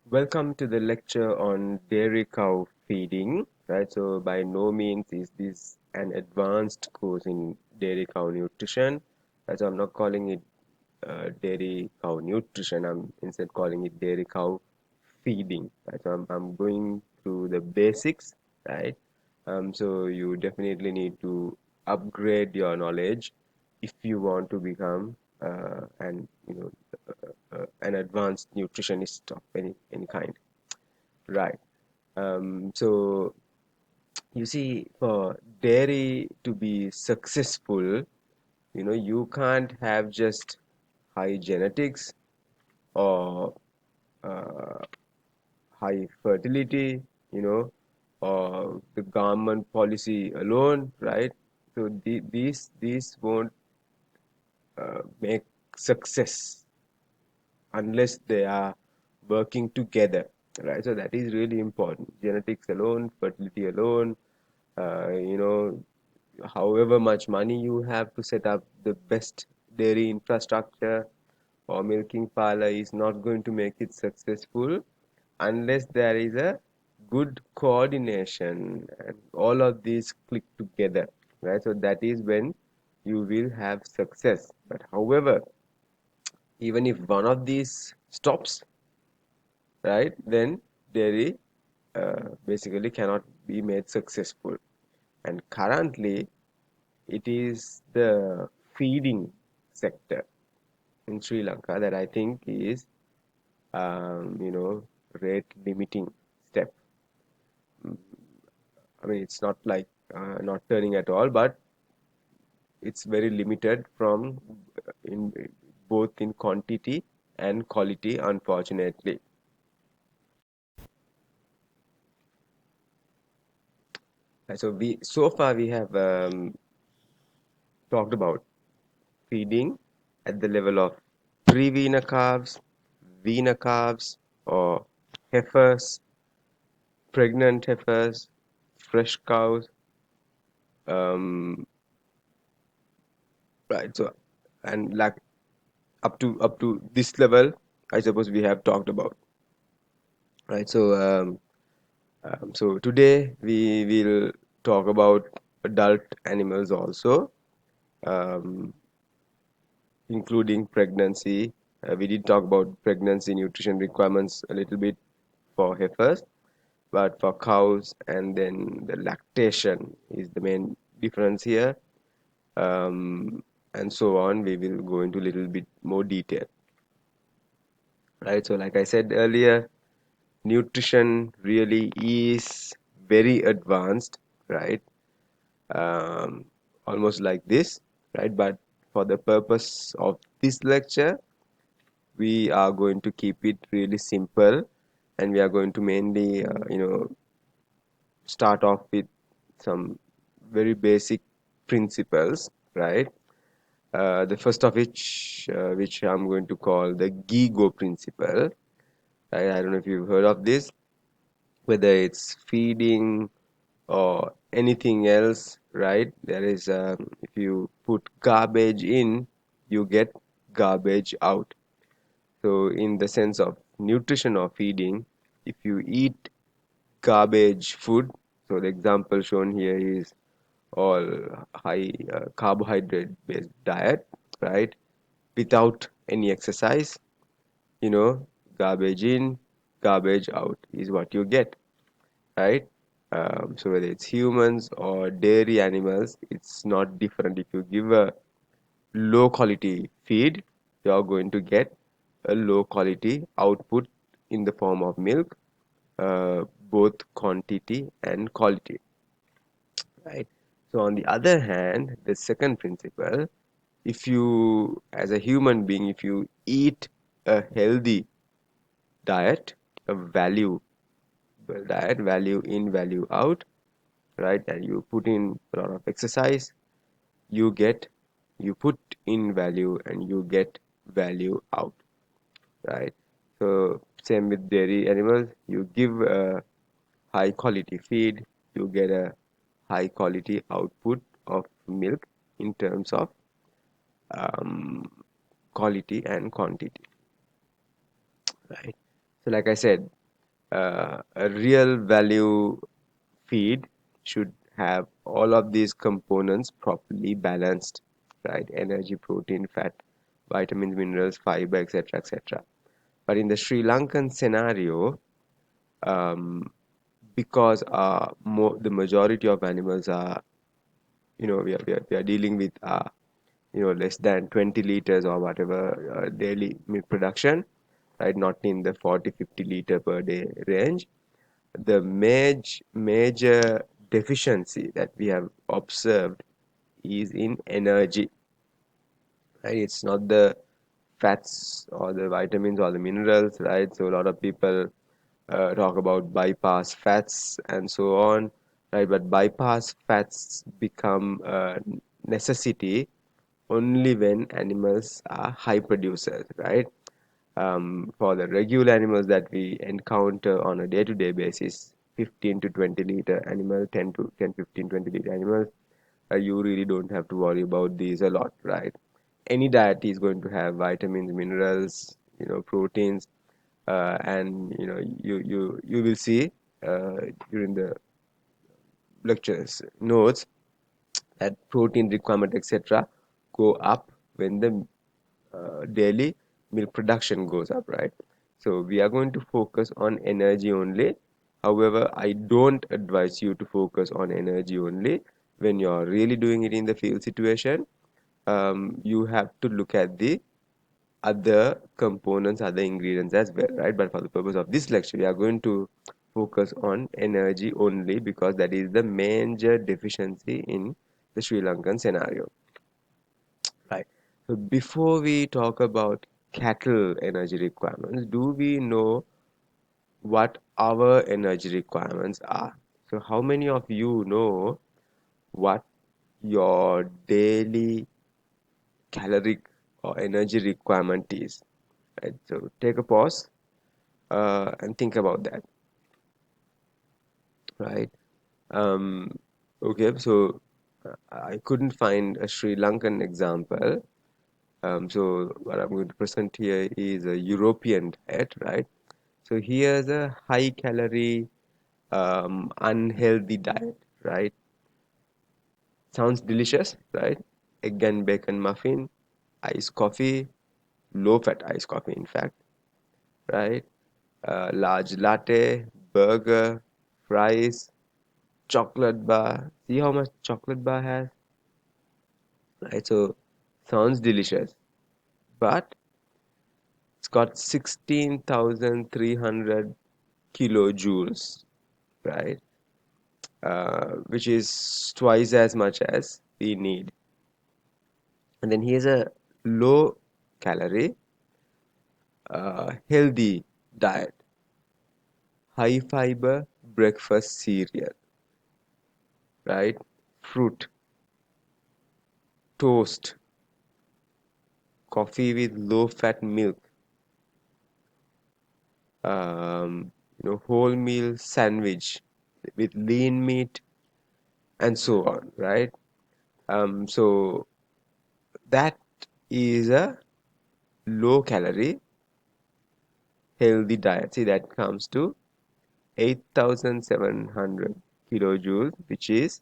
Welcome to the lecture on dairy cow feeding, right? So by no means is this an advanced course in dairy cow nutrition. So I'm not calling it dairy cow nutrition. I'm instead calling it dairy cow feeding. Right? So I'm going through the basics, right? So you definitely need to upgrade your knowledge if you want to become an advanced nutritionist of any kind. Right. So you see, for dairy to be successful, you can't have just high genetics or uh, high fertility, or the government policy alone, right? So these won't make success unless they are working together, right? So that is really important. Genetics alone, fertility alone, you know, however much money you have to set up the best dairy infrastructure or milking parlor is not going to make it successful unless there is a good coordination and all of these click together, right? So that is when you will have success. But however, even if one of these stops, right, then dairy basically cannot be made successful. And currently, it is the feeding sector in Sri Lanka that I think is, rate limiting step. I mean, it's not like not turning at all, but it's very limited from in both in quantity and quality, unfortunately. So we have talked about feeding at the level of pre-weaner calves, weaner calves, or heifers, pregnant heifers, fresh cows, um, right? So, and like up to this level, I suppose we have talked about, right? So today we will talk about adult animals also, um, including pregnancy. We did talk about pregnancy nutrition requirements a little bit for heifers, but for cows and then the lactation is the main difference here, and so on. We will go into a little bit more detail, right? So, like I said earlier, nutrition really is very advanced, right? Um, Almost like this, right? But for the purpose of this lecture, we are going to keep it really simple, and we are going to mainly, start off with some very basic principles, right? The first of which I'm going to call the GIGO principle. Right? I don't know if you've heard of this, whether it's feeding or anything else, right? There is, if you put garbage in, you get garbage out. So, in the sense of nutrition or feeding, if you eat garbage food, so the example shown here is all high carbohydrate based diet, right? Without any exercise, you know, garbage in, garbage out is what you get, right? So whether it's humans or dairy animals, it's not different. If you give a low quality feed, you're going to get a low quality output in the form of milk, both quantity and quality, right? So on the other hand, the second principle, if you, as a human being, if you eat a healthy diet, a value diet, value in, value out, right? And you put in a lot of exercise, you get, you put in value and you get value out, right? So same with dairy animals, you give a high quality feed, you get a high quality output of milk in terms of quality and quantity, right? So like I said, A real value feed should have all of these components properly balanced, right? Energy, protein, fat, vitamins, minerals, fiber, etc., etc. But in the Sri Lankan scenario, um, because the majority of animals are, we are dealing with less than 20 liters or whatever daily milk production, right? Not in the 40-50 liter per day range. The major deficiency that we have observed is in energy, right? It's not the fats or the vitamins or the minerals, right? So a lot of people talk about bypass fats and so on, right? But bypass fats become a necessity only when animals are high producers, right? For the regular animals that we encounter on a day-to-day basis, 15 to 20 liter animal, 10 to 10, 15, 20 liter animals, you really don't have to worry about these a lot, right? Any diet is going to have vitamins, minerals, proteins, and you will see during the lectures notes that protein requirement, etc., go up when the daily milk production goes up, right? So we are going to focus on energy only. However, I don't advise you to focus on energy only when you're really doing it in the field situation. You have to look at the other components, other ingredients as well, right? But for the purpose of this lecture, we are going to focus on energy only because that is the major deficiency in the Sri Lankan scenario, right? So before we talk about cattle energy requirements, do we know what our energy requirements are? So how many of you know what your daily caloric or energy requirement is? Right? So take a pause and think about that, right? Um, okay, so I couldn't find a Sri Lankan example. So what I'm going to present here is a European diet, right? So here's a high calorie, unhealthy diet, right? Sounds delicious, right? Egg and bacon muffin, iced coffee, low fat iced coffee, in fact, right? Large latte, burger, fries, chocolate bar. See how much chocolate bar has, right? So sounds delicious, but it's got 16,300 kilojoules, right? Which is twice as much as we need. And then here's a low calorie, healthy diet, high fiber breakfast cereal, right? Fruit, toast, coffee with low fat milk, whole meal sandwich with lean meat, and so on, right? So that is a low calorie, healthy diet. See, that comes to 8,700 kilojoules, which is,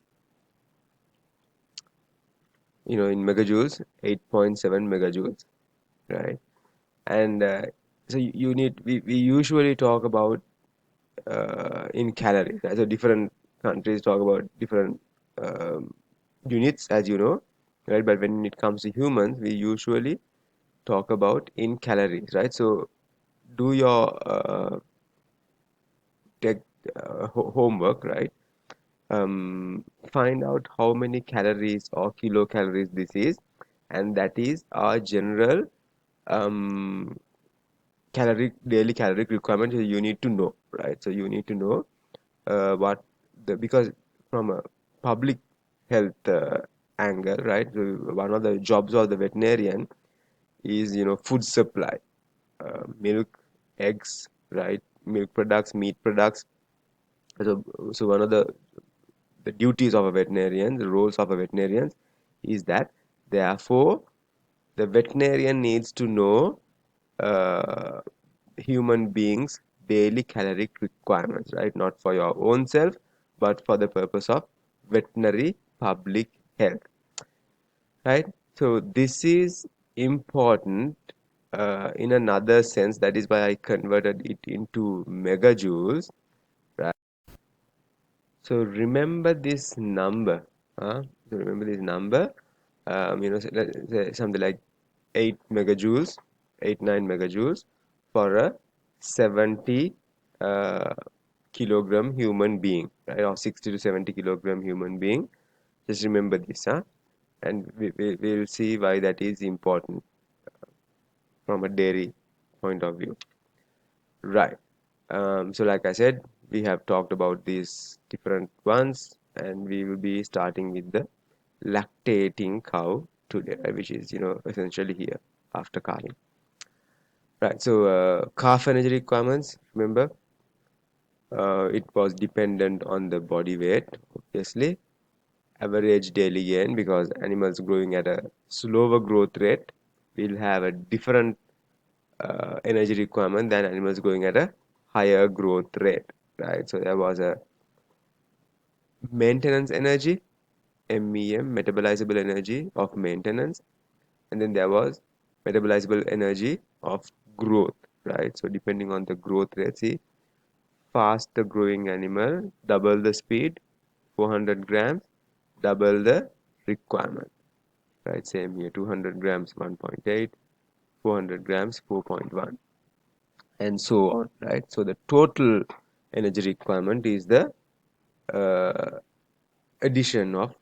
in megajoules, 8.7 megajoules, right? And so we usually talk about in calories, right? So different countries talk about different um, units, as you know, right? But when it comes to humans, we usually talk about in calories, right? So do your tech homework, right? Find out how many calories or kilocalories this is, and that is our general um, daily caloric requirement. You need to know, right? So you need to know what because from a public health angle, right? So one of the jobs of the veterinarian is food supply, milk, eggs, right? Milk products, meat products. So one of the duties of a veterinarian, the roles of a veterinarian, is that therefore the veterinarian needs to know uh, human beings' daily caloric requirements, right? Not for your own self, but for the purpose of veterinary public health, right? So this is important in another sense. That is why I converted it into megajoules, right? So remember this number, so remember this number. Let's say something like 8 megajoules, 9 megajoules for a 70 uh, kilogram human being, right? Or 60 to 70 kilogram human being. Just remember this, and we'll see why that is important from a dairy point of view. Right. So like I said, we have talked about these different ones, and we will be starting with the lactating cow today, right, which is, essentially here after calving. Right. So calf energy requirements, remember, it was dependent on the body weight, obviously. Average daily gain, because animals growing at a slower growth rate will have a different energy requirement than animals growing at a higher growth rate, right? So there was a maintenance energy, MEM, metabolizable energy of maintenance, and then there was metabolizable energy of growth, right? So depending on the growth rate, see, faster growing animal, double the speed, 400 grams, double the requirement, right? Same here, 200 grams, 1.8, 400 grams, 4.1, and so on, right? So the total energy requirement is the uh, addition of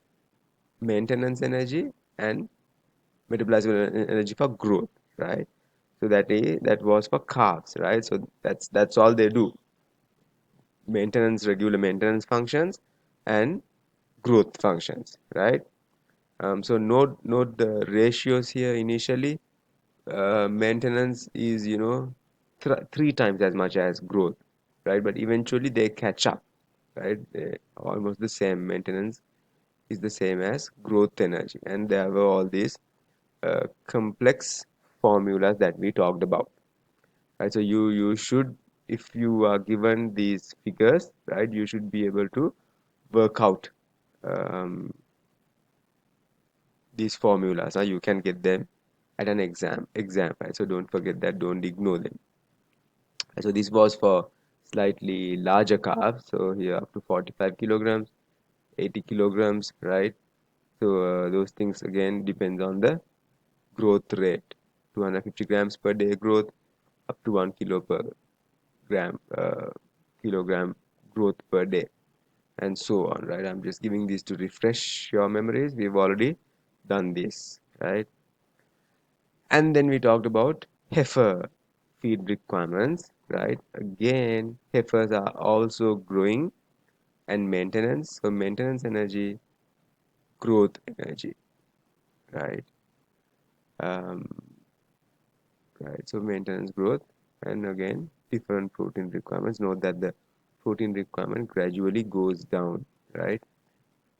maintenance energy and metabolizable energy for growth, right? So that was for carbs, right? So that's all they do: maintenance, regular maintenance functions, and growth functions, right? So note the ratios here initially. Maintenance is, three times as much as growth, right? But eventually they catch up, right? Almost the same. Maintenance is the same as growth energy, and there were all these complex formulas that we talked about, right? So you should, if you are given these figures, right, you should be able to work out um, these formulas. You can get them at an exam, right? So don't forget that, don't ignore them. So this was for slightly larger carbs. So here up to 45 kilograms, 80 kilograms, right? So those things again depends on the growth rate. 250 grams per day growth, up to 1 kilo per gram kilogram growth per day, and so on, right? I'm just giving these to refresh your memories. We've already done this, right? And then we talked about heifer feed requirements, right? Again, heifers are also growing and maintenance. So maintenance energy, growth energy, right? Um, right. So maintenance, growth, and again different protein requirements. Note that the protein requirement gradually goes down, right?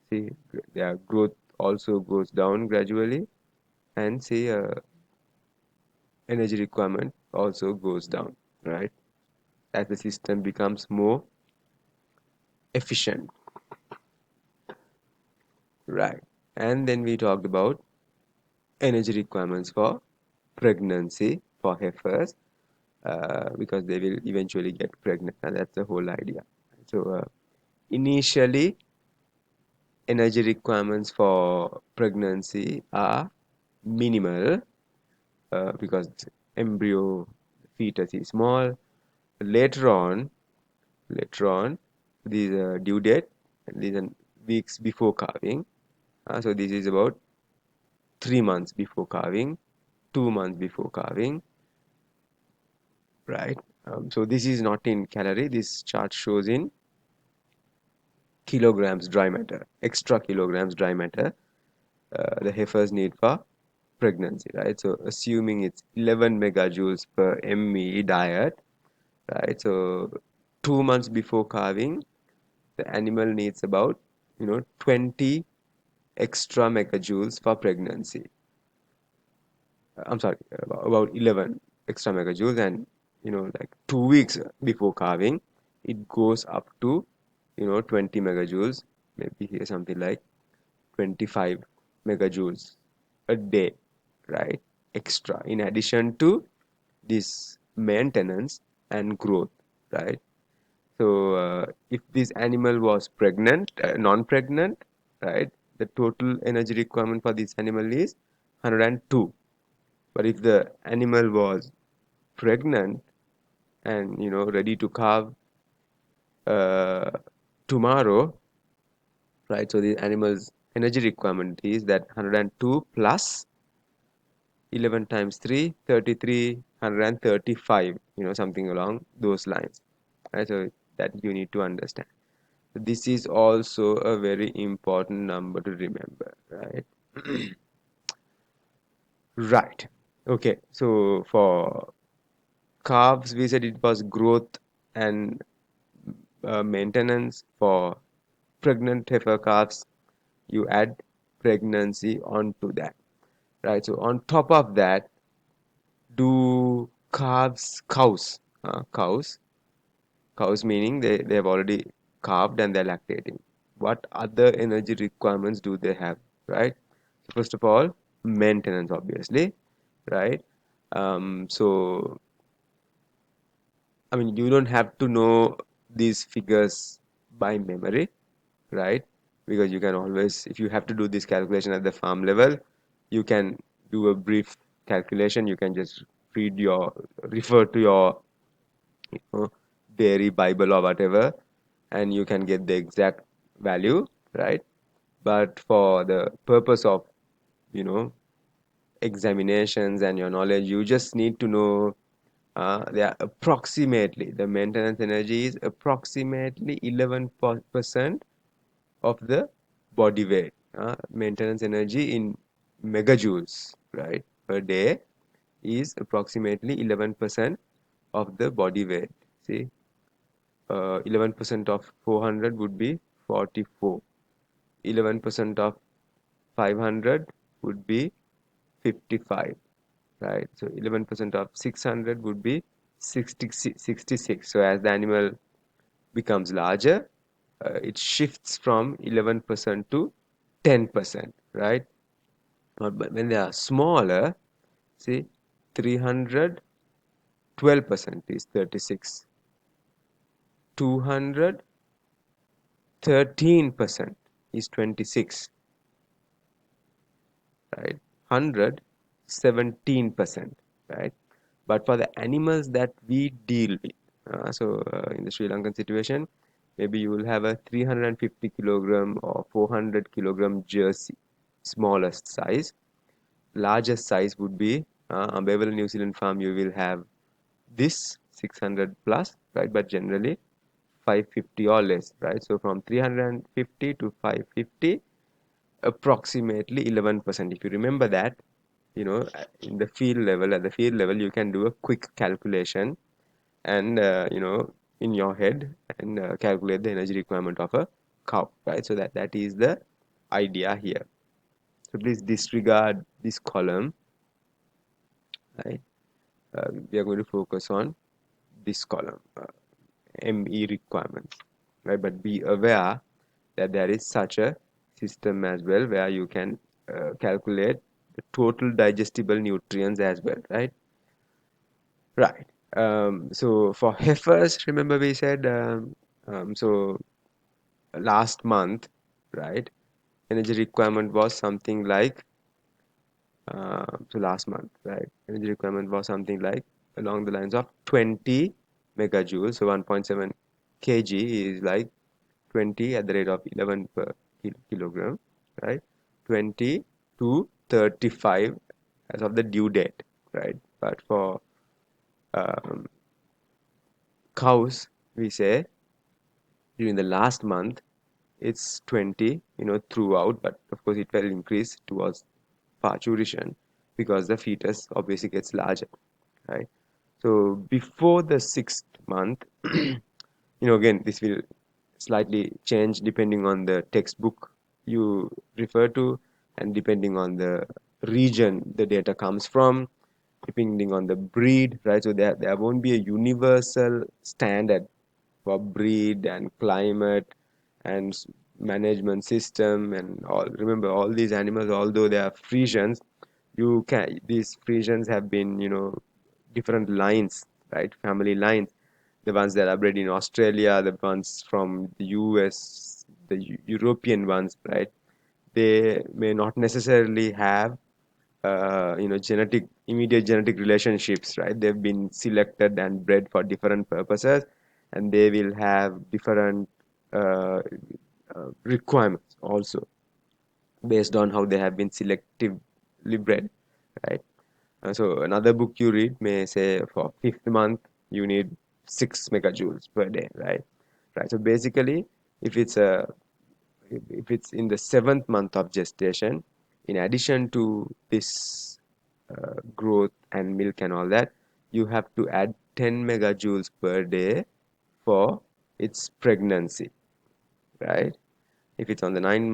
See, their growth also goes down gradually, and see, energy requirement also goes down, right? As the system becomes more efficient, right? And then we talked about energy requirements for pregnancy for heifers, because they will eventually get pregnant, and that's the whole idea. So initially, energy requirements for pregnancy are minimal, because embryo fetus is small. Later on, these are due date, and these are weeks before calving. So this is about 3 months before calving, 2 months before calving, right? So this is not in calorie. This chart shows in kilograms dry matter, extra kilograms dry matter the heifers need for pregnancy, right? So assuming it's 11 megajoules per ME diet, right? So 2 months before calving, the animal needs about 20 extra megajoules for pregnancy. I'm sorry, about 11 extra megajoules, and like 2 weeks before calving, it goes up to 20 megajoules, maybe here something like 25 megajoules a day, right? Extra in addition to this maintenance and growth, right? So if this animal was non-pregnant, right, the total energy requirement for this animal is 102. But if the animal was pregnant and ready to calve uh, tomorrow, right? So the animal's energy requirement is that 102 plus 11 times 3, 33, 135, something along those lines, right? So that you need to understand. This is also a very important number to remember, right? Right. Okay. So for calves, we said it was growth and maintenance. For pregnant heifer calves, you add pregnancy onto that, right? So on top of that, do cows meaning they have already calved and they're lactating. What other energy requirements do they have, right? So first of all, maintenance, obviously, right? So I mean, you don't have to know these figures by memory, right? Because you can always, if you have to do this calculation at the farm level, you can do a brief calculation. You can just refer to your know, dairy Bible or whatever, and you can get the exact value, right? But for the purpose of, you know, examinations and your knowledge, you just need to know they are approximately, the maintenance energy is approximately 11% of the body weight. Maintenance energy in megajoules, right, per day is approximately 11% of the body weight. See, 11% of 400 would be 44. 11% of 500 would be 55, right? So 11% of 600 would be 66. So as the animal becomes larger, it shifts from 11% to 10%, right? But when they are smaller, see, 300, 12% is 36. 200, 13% is 26, right? 100, 17%, right? But for the animals that we deal with, in the Sri Lankan situation, maybe you will have a 350 kilogram or 400 kilogram jersey, smallest size. Largest size would be Bevel New Zealand farm. You will have this 600 plus, right? But generally 550 or less, right? So from 350 to 550, approximately 11%. If you remember that, in the field level, at the field level, you can do a quick calculation and, in your head and calculate the energy requirement of a cow, right? So that is the idea here. So please disregard this column, right? We are going to focus on this column, ME requirements, right? But be aware that there is such a system as well where you can calculate the total digestible nutrients as well, right? Right. So for heifers, remember we said so last month, right? Energy requirement was something like last month, right? Energy requirement was something like along the lines of 20 megajoules. So 1.7 kg is like 20 at the rate of 11 per kilogram, right? 20 to 35 as of the due date, right? But for um, cows, we say during the last month, it's 20, throughout, but of course it will increase towards parturition because the fetus obviously gets larger, right? So before the 6th month, again, this will slightly change depending on the textbook you refer to and depending on the region the data comes from. depending on the breed, right? So there won't be a universal standard for breed and climate and management system and all. Remember, all these animals, although they are Frisians, these Frisians have been, different lines, right? Family lines. The ones that are bred in Australia, the ones from the US, the European ones, right? They may not necessarily have immediate genetic relationships, right? They've been selected and bred for different purposes, and they will have different uh, requirements also based on how they have been selectively bred, right? So another book you read may say for fifth month you need 6 megajoules per day, right? Right. So basically, if it's a if it's in the seventh month of gestation, in addition to this growth and milk and all that, you have to add 10 megajoules per day for its pregnancy, right? If it's on the ninth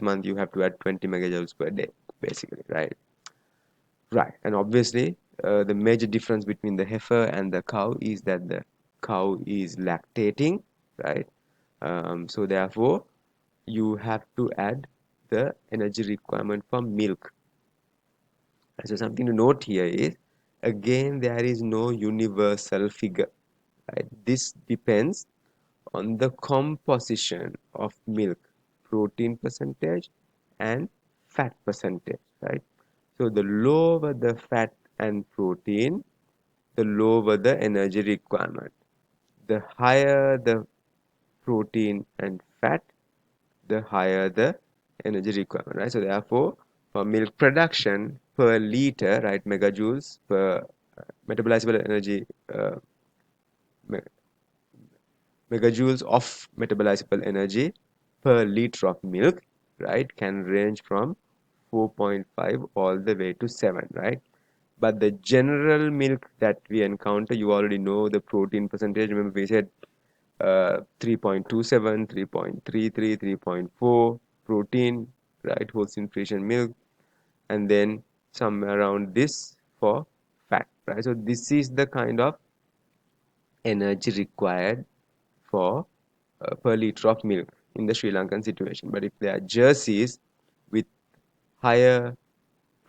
month, you have to add 20 megajoules per day, basically, right? Right. And obviously, the major difference between the heifer and the cow is that the cow is lactating, right? So therefore, you have to add the energy requirement for milk. So something to note here is, again, there is no universal figure, right? This depends on the composition of milk, protein percentage and fat percentage, right? So the lower the fat and protein, the lower the energy requirement. The higher the protein and fat, the higher the energy requirement, right? So therefore, for milk production per liter, right, megajoules per metabolizable energy, megajoules of metabolizable energy per liter of milk, right, can range from 4.5 all the way to 7, right? But the general milk that we encounter, you already know the protein percentage. Remember, we said 3.27, 3.33, 3.4 protein, right? Whole nutrition milk, and then some around this for fat, right? So this is the kind of energy required for per liter of milk in the Sri Lankan situation. But if they are jerseys with higher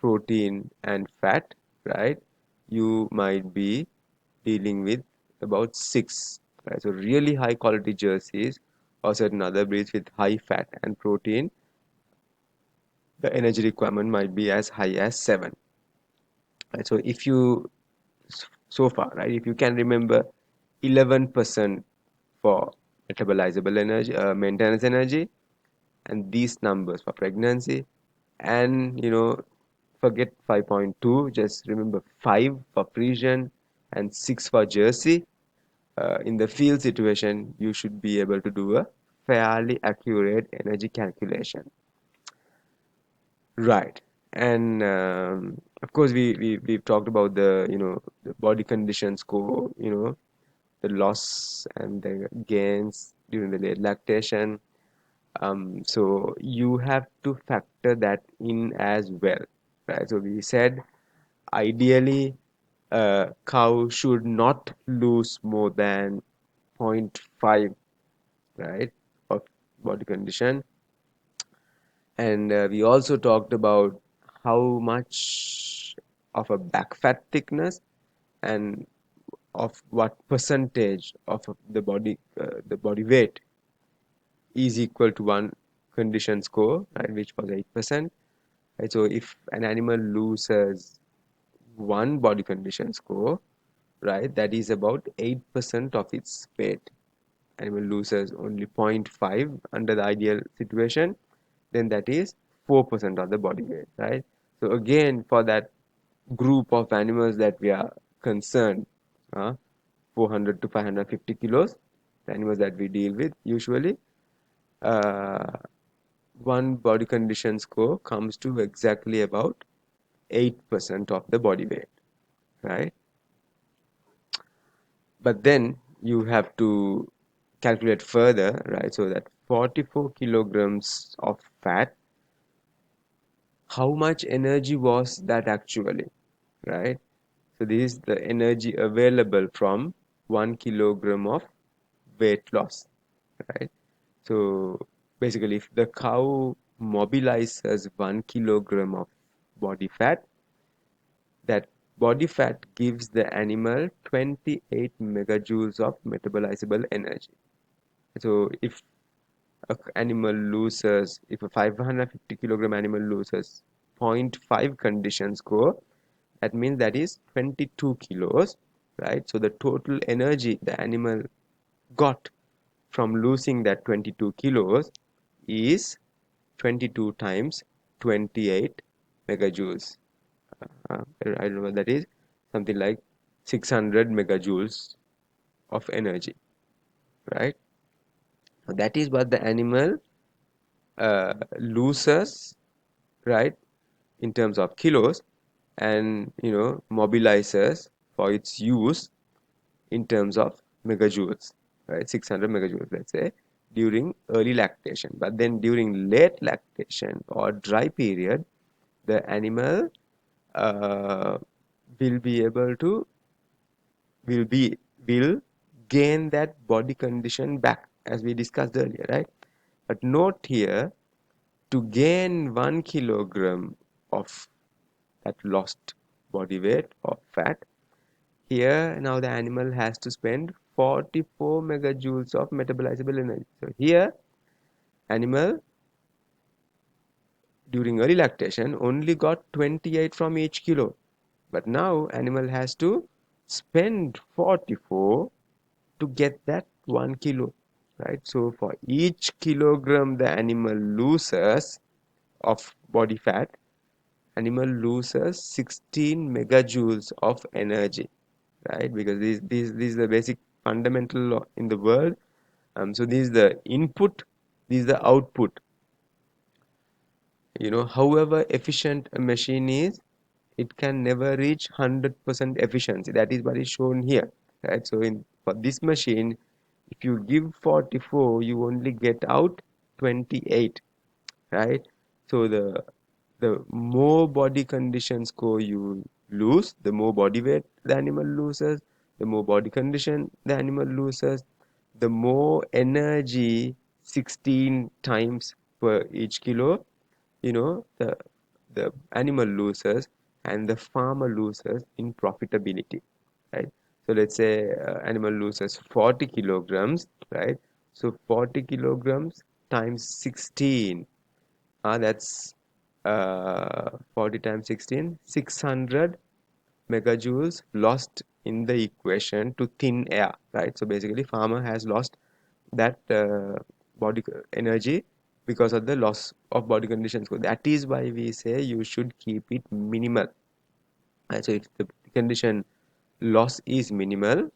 protein and fat, right, you might be dealing with about 6, right? So really high quality jerseys or certain other breeds with high fat and protein, the energy requirement might be as high as 7, right? So if you so far, right, if you can remember 11% for metabolizable energy, maintenance energy, and these numbers for pregnancy, and forget 5.2, just remember 5 for Frisian and 6 for Jersey. In the field situation, you should be able to do a fairly accurate energy calculation. Right. And of course, we've talked about the body condition score, the loss and the gains during the late lactation. So you have to factor that in as well, right? So we said ideally a cow should not lose more than zero point 0.5, right, of body condition. And we also talked about how much of a back fat thickness and of what percentage of the body weight is equal to one condition score, right, which was 8%. Right? So if an animal loses one body condition score, right, that is about 8% of its weight. Animal loses only zero point 0.5 under the ideal situation, then that is 4% of the body weight, right? So again, for that group of animals that we are concerned, 400 to 550 kilos, the animals that we deal with usually, uh, one body condition score comes to exactly about 8% of the body weight, right? But then you have to calculate further, right? So that 44 kilograms of fat, how much energy was that actually, right? So this is the energy available from 1 kilogram of weight loss, right? So basically, if the cow mobilizes 1 kilogram of body fat, that body fat gives the animal 28 megajoules of metabolizable energy. So if a 550 kilogram animal loses zero point 0.5 condition score, that means that is 22 kilos, right? So the total energy the animal got from losing that 22 kilos is 22 times 28 megajoules. I don't know what that is, something like 600 megajoules of energy, right? So that is what the animal loses, right, in terms of kilos, and mobilizes for its use in terms of megajoules, right? 600 megajoules, let's say, during early lactation. But then during late lactation or dry period, the animal uh, will be able to will be will gain that body condition back, as we discussed earlier, right? But note here, to gain 1 kilogram of that lost body weight or fat, here now the animal has to spend 44 megajoules of metabolizable energy. So here animal during early lactation only got 28 from each kilo, but now animal has to spend 44 to get that 1 kilo, right? So for each kilogram the animal loses of body fat, animal loses 16 megajoules of energy, right? Because this is the basic fundamental law in the world. So this is the input, this is the output. However efficient a machine is, it can never reach 100% efficiency. That is what is shown here, right? So for this machine, if you give 44, you only get out 28, right? So the more body condition score you lose, the more body weight the animal loses, the more body condition the animal loses, the more energy, 16 times per each kilo, the animal loses and the farmer loses in profitability, right? So let's say animal loses 40 kilograms, right? So 40 kilograms times 16, that's 40 times 16, 600 megajoules lost in the equation to thin air, right? So basically farmer has lost that body energy because of the loss of body conditions. So that is why we say you should keep it minimal, right? So if the condition loss is minimal,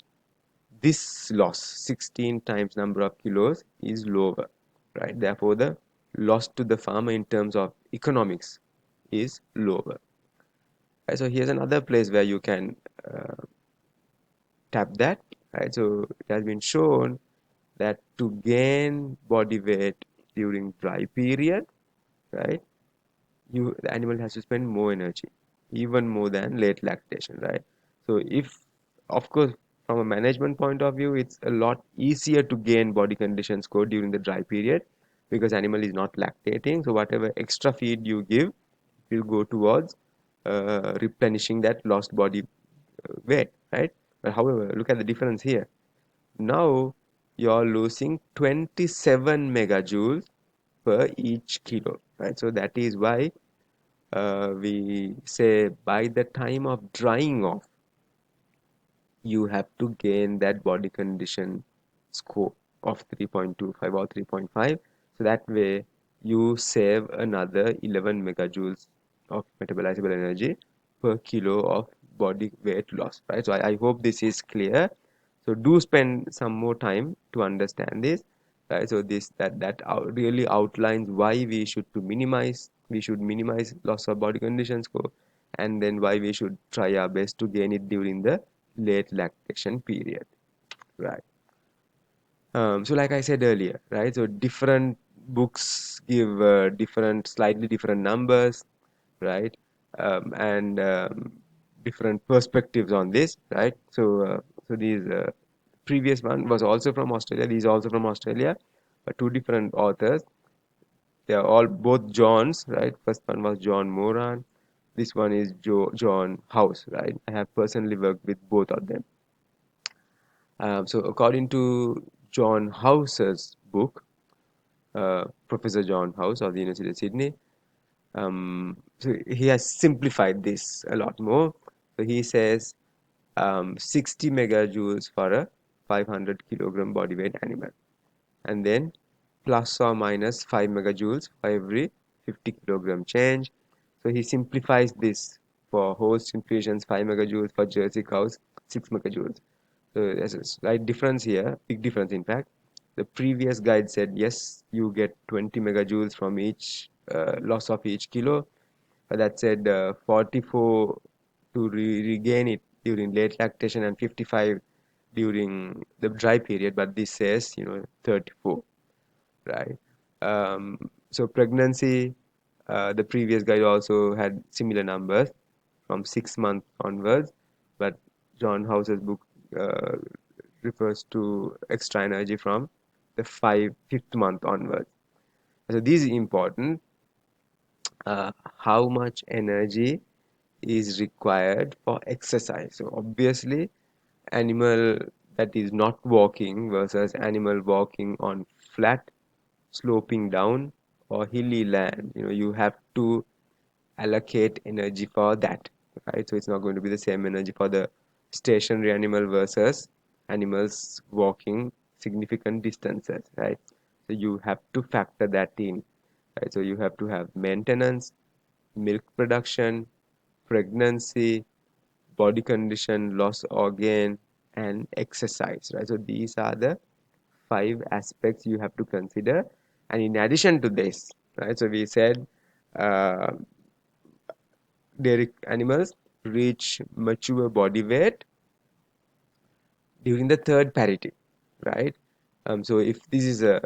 this loss 16 times number of kilos is lower, right? Therefore the loss to the farmer in terms of economics is lower, right? So here's another place where you can tap that, right? So it has been shown that to gain body weight during dry period, right, the animal has to spend more energy, even more than late lactation, right? So if, of course, from a management point of view, it's a lot easier to gain body condition score during the dry period because animal is not lactating, so whatever extra feed you give will go towards replenishing that lost body weight, right? But however, look at the difference here. Now you're losing 27 megajoules per each kilo, right? So that is why we say by the time of drying off, you have to gain that body condition score of 3.25 or 3.5. So that way you save another 11 megajoules of metabolizable energy per kilo of body weight loss, right? So I hope this is clear. So do spend some more time to understand this, right? So really outlines why we should minimize loss of body condition score, and then why we should try our best to gain it during the late lactation period, right? So like I said earlier, right? So different books give slightly different numbers, right? And different perspectives on this, right? So these previous one was also from Australia. These also from Australia, but two different authors. They are all both Johns, right? First one was John Moran. This one is John House, right? I have personally worked with both of them. So according to John House's book, Professor John House of the University of Sydney, so he has simplified this a lot more. So he says 60 megajoules for a 500 kilogram body weight animal, and then plus or minus 5 megajoules for every 50 kilogram change. So he simplifies this for Holstein Friesians 5 megajoules, for Jersey cows 6 megajoules. So there's a slight difference here, big difference in fact. The previous guide said yes, you get 20 megajoules from each loss of each kilo. That said 44 to regain it during late lactation and 55 during the dry period, but this says 34, right? So pregnancy, the previous guide also had similar numbers from 6 months onwards, but John House's book uh, refers to extra energy from the fifth month onwards. So this is important. How much energy is required for exercise? So obviously, animal that is not walking versus animal walking on flat, sloping down, or hilly land, you have to allocate energy for that, right? So it's not going to be the same energy for the stationary animal versus animals walking significant distances, right? So you have to factor that in, right? So you have to have maintenance, milk production, pregnancy, body condition, loss organ, and exercise, right? So these are the five aspects you have to consider. And in addition to this, right, so we said uh, dairy animals reach mature body weight during the third parity, right? So if this is a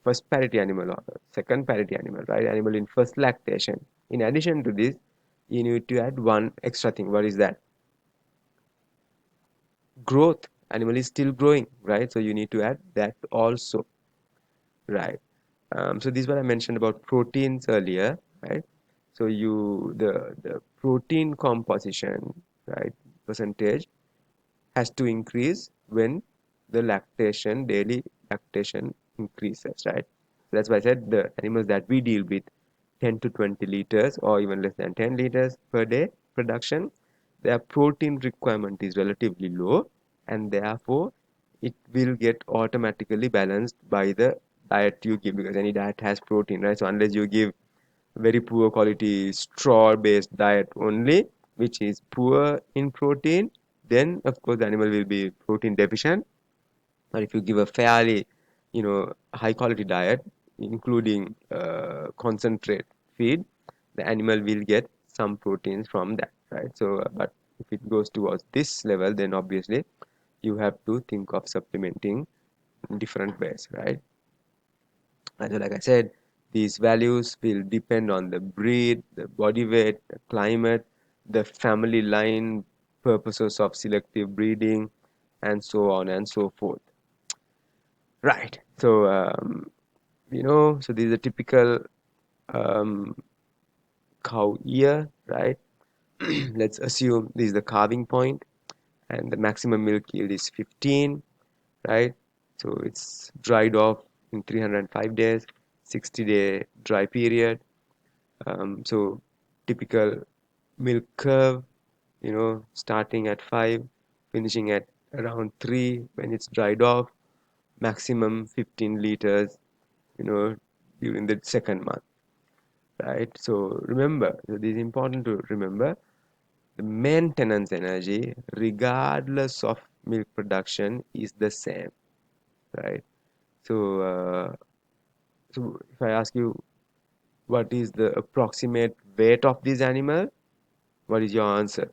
first parity animal or second parity animal, right? Animal in first lactation. In addition to this, you need to add one extra thing. What is that? Growth. Animal is still growing, right? So you need to add that also, right? So this is what I mentioned about proteins earlier, right? So the protein composition, right, percentage has to increase when the daily lactation increases, right? That's why I said the animals that we deal with, 10 to 20 liters or even less than 10 liters per day production, their protein requirement is relatively low, and therefore it will get automatically balanced by the diet you give, because any diet has protein, right? So unless you give very poor quality straw based diet only, which is poor in protein, then of course the animal will be protein deficient. Or if you give a fairly high quality diet including concentrate feed, the animal will get some proteins from that, right? So but if it goes towards this level, then obviously you have to think of supplementing in different ways, right? And so like I said, these values will depend on the breed, the body weight, the climate, the family line, purposes of selective breeding, and so on and so forth. Right. So, so this is a typical um, cow ear, right? Let's assume this is the calving point and the maximum milk yield is 15, right? So it's dried off in 305 days, 60-day dry period. So typical milk curve, starting at 5, finishing at around 3 when it's dried off, maximum 15 liters, you know, during the second month, right? So remember, it is important to remember the maintenance energy, regardless of milk production, is the same, right? So, so if I ask you what is the approximate weight of this animal, what is your answer?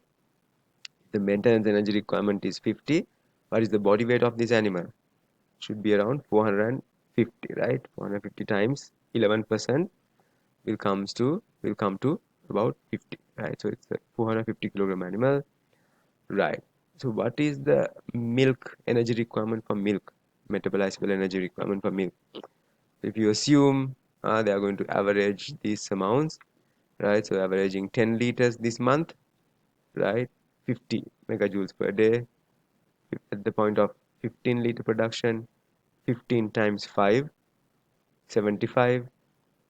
The maintenance energy requirement is 50. What is the body weight of this animal? Should be around 450, right? 450 times 11% will come to about 50. right? So it's a 450 kilogram animal, right? So what is the milk energy requirement for milk? Metabolizable energy requirement for milk. If you assume they are going to average these amounts, right? So averaging 10 liters this month, right? 50 megajoules per day. At the point of 15-liter production, 15 times 5, 75,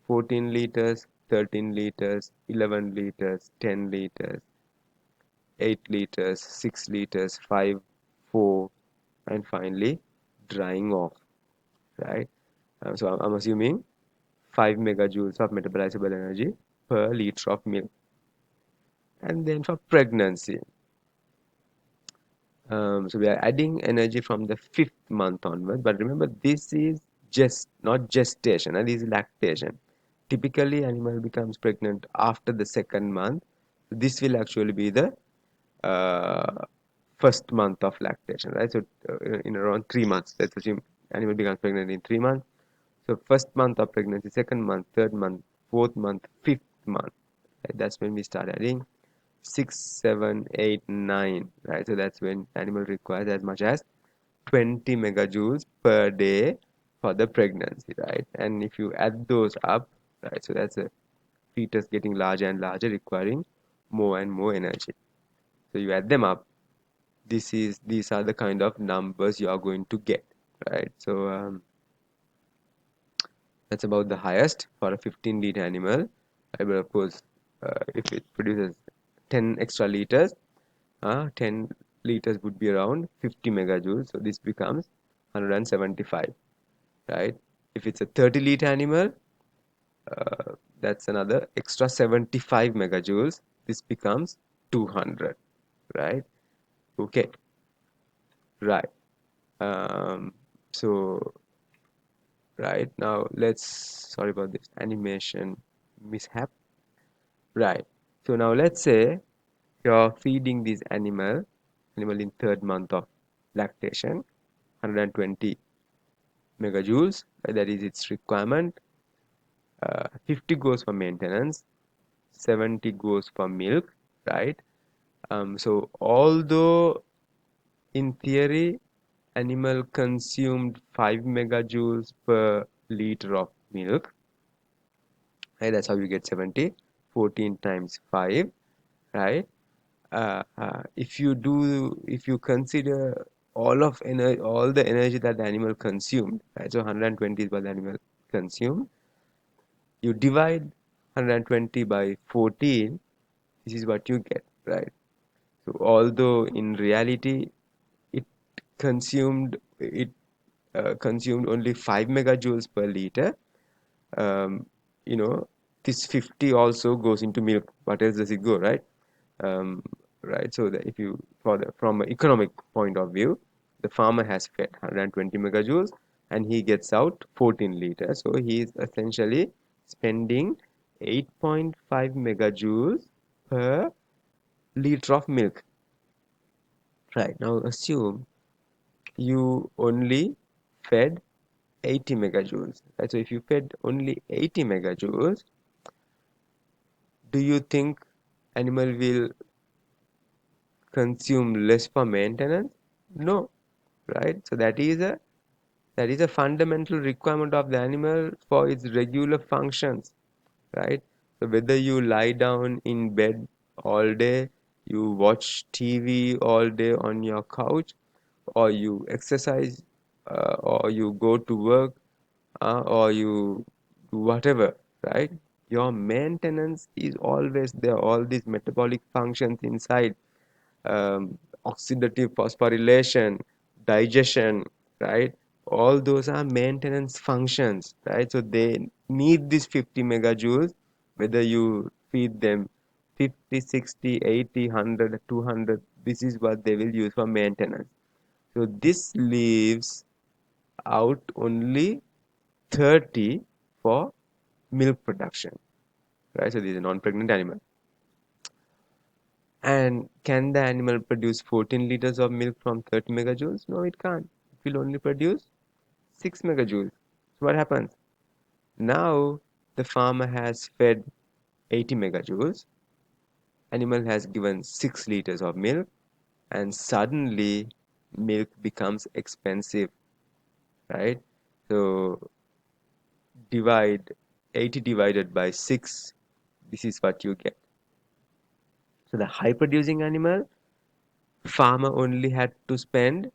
14 liters, 13 liters, 11 liters, 10 liters, 8 liters, 6 liters, 5, 4, and finally drying off, right? So I'm assuming 5 megajoules of metabolizable energy per liter of milk. And then for pregnancy, so we are adding energy from the fifth month onward. But remember, this is just not gestation, and this is lactation. Typically, animal becomes pregnant after the second month. This will actually be the uh, first month of lactation, right? So in around 3 months, let's assume animal becomes pregnant in 3 months. So first month of pregnancy, second month, third month, fourth month, fifth month. Right? That's when we start adding 6, 7, 8, 9. Right? So that's when animal requires as much as 20 megajoules per day for the pregnancy, right? And if you add those up, right? So that's a fetus getting larger and larger, requiring more and more energy. So you add them up. These are the kind of numbers you are going to get, right? So that's about the highest for a 15-liter animal. Right? But of course, if it produces 10 extra liters, 10 liters would be around 50 megajoules. So this becomes 175, right? If it's a 30-liter animal, that's another extra 75 megajoules. This becomes 200, right? Okay, right. Um, so right now, sorry about this animation mishap. Right. So now let's say you're feeding this animal in third month of lactation, 120 megajoules, that is its requirement. 50 goes for maintenance, 70 goes for milk, right? So although in theory animal consumed 5 megajoules per liter of milk, right? That's how you get 70. 14 times 5, right? If you consider all the energy that the animal consumed, right? So 120 is what the animal consumed. You divide 120 by 14, this is what you get, right? So although in reality it consumed only 5 megajoules per liter, um, you know, this 50 also goes into milk. What else does it go, right? Um, right. So that if you from an economic point of view, the farmer has fed 120 megajoules and he gets out 14 liters. So he is essentially spending 8.5 megajoules per liter of milk. Right. Now assume you only fed 80 megajoules. Right? So if you fed only 80 megajoules, do you think animal will consume less for maintenance? No, right? So that is a fundamental requirement of the animal for its regular functions, right? So whether you lie down in bed all day, you watch TV all day on your couch, or you exercise, or you go to work, or you do whatever, right? Your maintenance is always there. All these metabolic functions inside, oxidative phosphorylation, digestion, right? All those are maintenance functions, right? So they need this 50 megajoules, whether you feed them 50, 60, 80, 100, 200, this is what they will use for maintenance. So this leaves out only 30 for milk production, right? So this is a non-pregnant animal. And can the animal produce 14 liters of milk from 30 megajoules? No, it can't. It will only produce 6 megajoules. So what happens? Now the farmer has fed 80 megajoules, animal has given 6 liters of milk, and suddenly milk becomes expensive, right? So divide 80 divided by 6, this is what you get. So the high producing animal, farmer only had to spend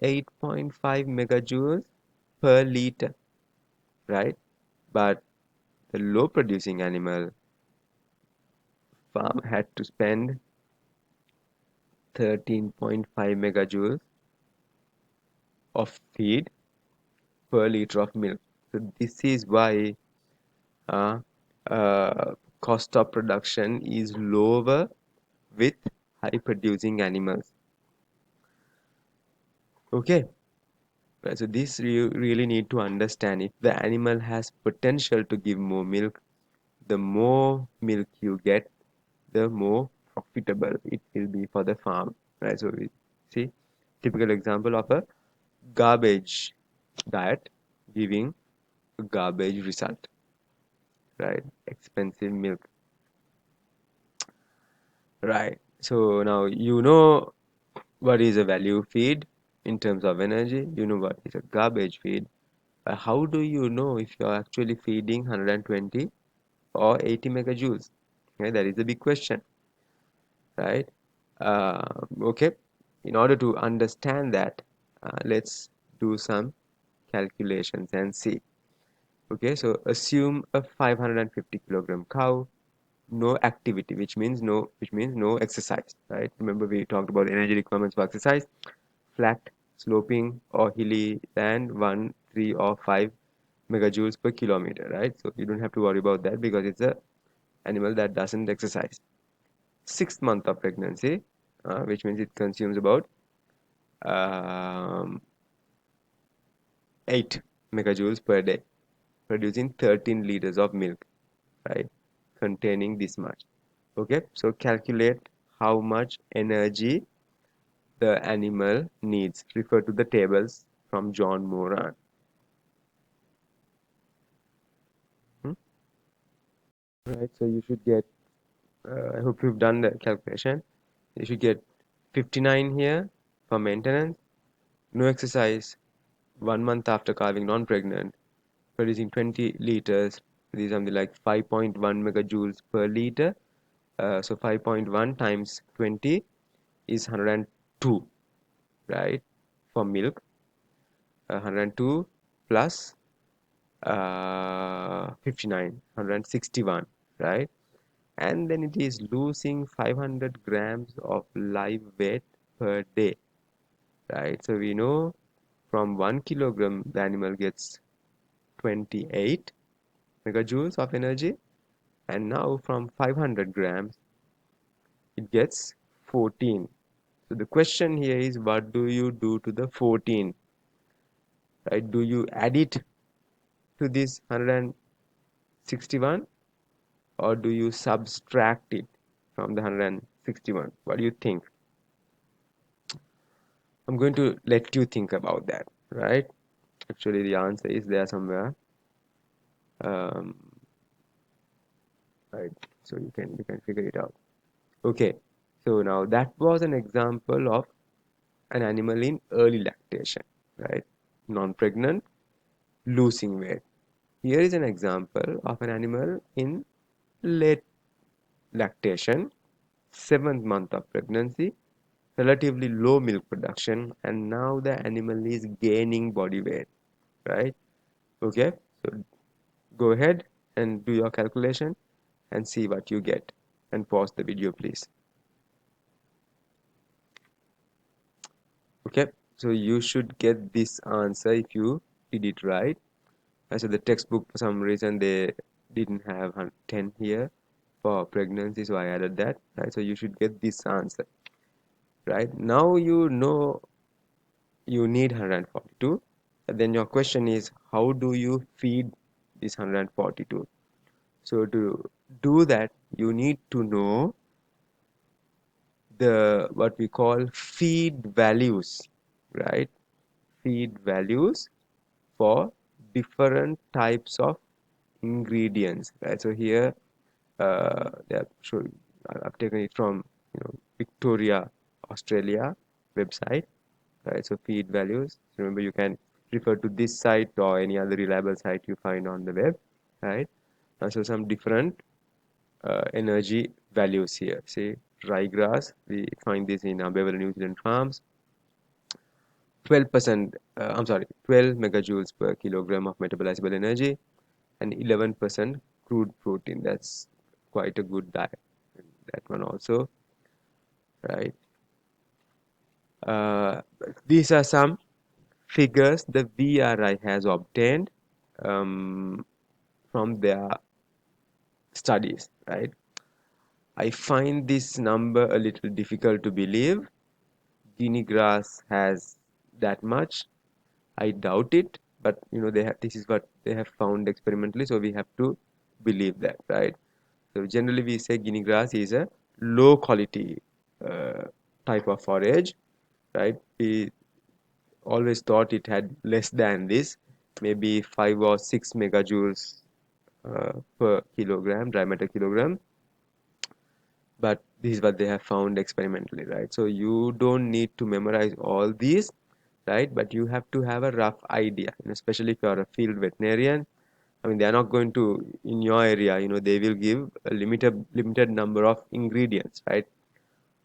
8.5 megajoules per liter, right? But the low producing animal, farmer had to spend 13.5 megajoules of feed per liter of milk. So this is why uh, cost of production is lower with high producing animals. Okay, right, so this you really need to understand, if the animal has potential to give more milk, the more milk you get, the more profitable it will be for the farm, right? So we see typical example of a garbage diet giving a garbage result, right? Expensive milk, right? So now you know what is a value feed in terms of energy, you know what is a garbage feed. How do you know if you're actually feeding 120 or 80 megajoules? Okay, that is the big question, right? Okay, in order to understand that, let's do some calculations and see. Okay, so assume a 550 kilogram cow, no activity, which means no exercise, right? Remember we talked about energy requirements for exercise: flat, sloping, or hilly land, 1, 3, or 5 megajoules per kilometer, right? So you don't have to worry about that because it's a animal that doesn't exercise. 6 month of pregnancy, which means it consumes about um, 8 megajoules per day, producing 13 liters of milk, right? Containing this much. Okay, so calculate how much energy the animal needs. Refer to the tables from John Moran. Hmm? Right, so you should get, I hope you've done the calculation. You should get 59 here for maintenance, no exercise, 1 month after calving, non-pregnant, producing 20 liters. This is something like 5.1 megajoules per liter. So 5.1 times 20 is 102, right? For milk, 102 plus 59, 161, right? And then it is losing 500 grams of live weight per day, right? So we know from 1 kilogram the animal gets 28 megajoules of energy, and now from 500 grams it gets 14. So the question here is, what do you do to the 14, right? Do you add it to this 161, or do you subtract it from the 161? What do you think? I'm going to let you think about that, right? Actually, the answer is there somewhere. Um, right. So you can figure it out. Okay. So now that was an example of an animal in early lactation, right? Non-pregnant, losing weight. Here is an example of an animal in late lactation, 7th month of pregnancy, relatively low milk production, and now the animal is gaining body weight, right? Okay, so go ahead and do your calculation and see what you get, and pause the video please. Okay, so you should get this answer if you did it right. So the textbook, for some reason they didn't have 10 here for pregnancy, so I added that, right? So you should get this answer, right? Now you know you need 142, and then your question is, how do you feed this 142? So to do that, you need to know the what we call feed values, right? Feed values for different types of ingredients, right? So here they are showing, I've taken it from Victoria, Australia website, right? So feed values. Remember, you can refer to this site or any other reliable site you find on the web, right? So some different energy values here. Say ryegrass, we find this in Beverly, New Zealand farms. 12%, I'm sorry, 12 megajoules per kilogram of metabolizable energy and 11% crude protein. That's quite a good diet. That one also, right? Uh, these are some figures the VRI has obtained um, from their studies, right? I find this number a little difficult to believe. Guinea grass has that much. I doubt it, but they have, this is what they have found experimentally, so we have to believe that, right? So generally we say Guinea grass is a low quality uh, type of forage, right? We always thought it had less than this, maybe 5 or 6 megajoules per kilogram, dry matter kilogram, but this is what they have found experimentally, right? So you don't need to memorize all these, right? But you have to have a rough idea, especially if you are a field veterinarian. I mean, they are not going to, in your area, they will give a limited number of ingredients, right?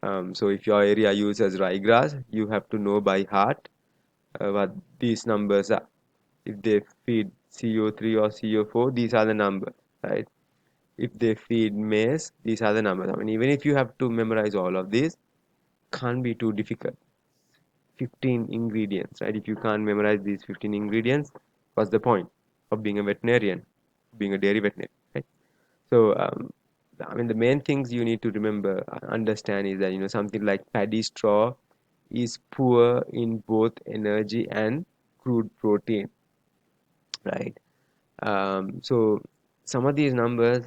So if your area uses ryegrass, you have to know by heart what these numbers are. If they feed CO3 or CO4, these are the numbers, right? If they feed maize, these are the numbers. I mean, even if you have to memorize all of these, can't be too difficult. 15 ingredients, right? If you can't memorize these 15 ingredients, what's the point of being a veterinarian, being a dairy veterinarian, right? So, I mean, the main things you need to remember, understand is that, something like paddy straw is poor in both energy and crude protein, right? So some of these numbers,